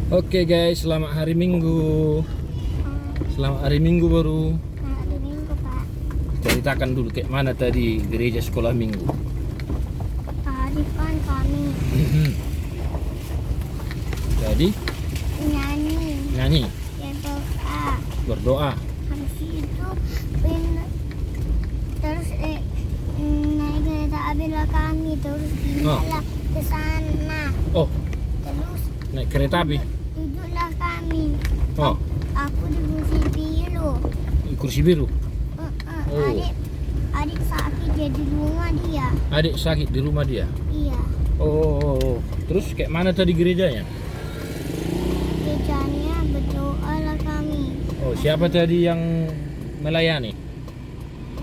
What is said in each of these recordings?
Oke guys, selamat hari Minggu. Selamat hari Minggu baru. Hari Minggu, Pak. Ceritakan dulu kayak mana tadi gereja sekolah Minggu. Tadi kan kami Jadi nyanyi, nyanyi, ya doa. berdoa. Habis itu terus naik kereta api lah kami, terus pindahlah ke sana. Oh, Terus naik kereta api. duduklah kami. Oh, Aku di kursi biru. kursi biru. Oh. Adik sakit jadi rumah dia. Adik sakit di rumah dia. Iya. Oh. Terus kayak mana tadi gerejanya? Gerejanya berdoa lah kami. Oh, siapa tadi yang melayani?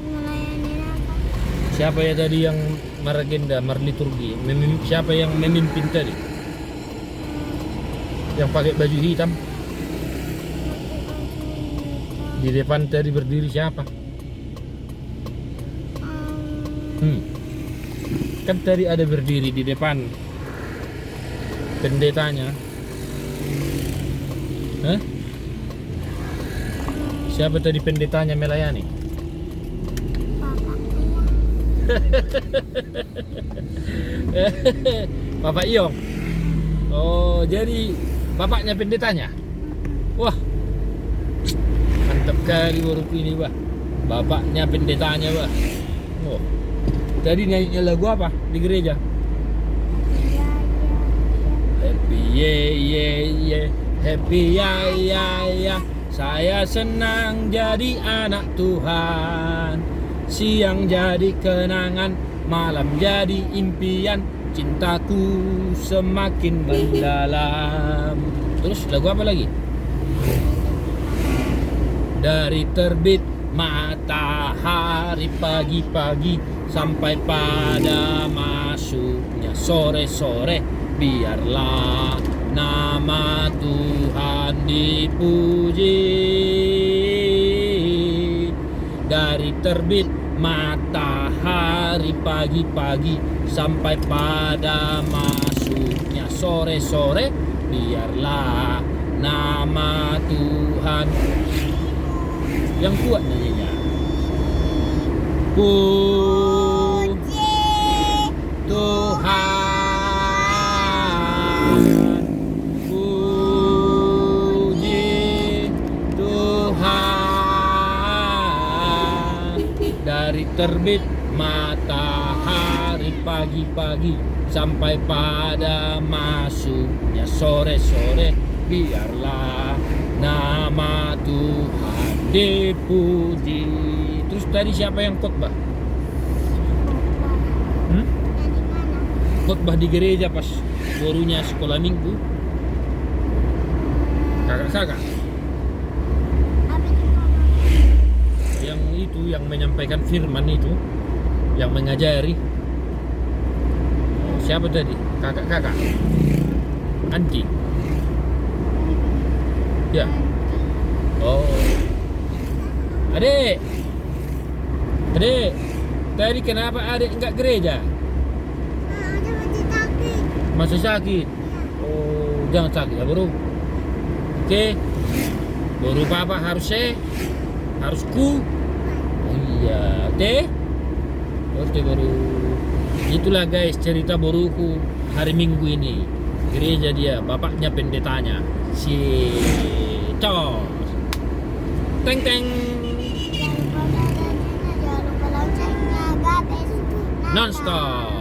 Melayani apa? Siapa ya tadi yang maragenda, marliturgi? Siapa yang memimpin tadi? Yang pakai baju hitam? Di depan tadi berdiri siapa? Kan tadi ada berdiri di depan pendetanya. Hah? Siapa tadi pendetanya melayani? Bapak Iong. Oh, jadi bapaknya pendetanya. Wah, mantap kali baruku ini, Bah. Bapaknya pendetanya, Bah. Oh. Tadi nyanyi lagu apa di gereja? Happy yeah, happy ya. Saya senang jadi anak Tuhan. Siang jadi kenangan, malam jadi impian. Cintaku semakin mendalam. Terus lagu apa lagi? Dari terbit matahari pagi-pagi sampai pada masuknya sore-sore, biarlah nama Tuhan dipuji. Dari terbit matahari pagi-pagi sampai pada masuknya sore-sore, biarlah nama Tuhan. Yang kuat nyanyinya. Puji Tuhan, puji Tuhan. Dari terbit matahari pagi-pagi sampai pada masuknya sore-sore, biarlah nama Tuhan dipuji. Terus tadi siapa yang khotbah? Dari mana? Khotbah di gereja pas barunya sekolah Minggu. Kakak-kakak Apa itu, Pak? yang itu yang menyampaikan firman itu, yang mengajari. Oh, siapa tadi? Kakak-kakak. Anti. Ya. Oh. Adik. Tadi kenapa adik enggak gereja? Ada mati sakit. Masih sakit. Oh, jangan sakit ya, Bro. Oke. Baru papa harus harus ku. Oh iya, Oke baru. Itulah guys cerita baruku hari Minggu ini. Gereja dia, bapaknya pendetanya. Si Cos. Teng. Jangan lupa loncengnya, loncengnya. God bless you. Non-stop.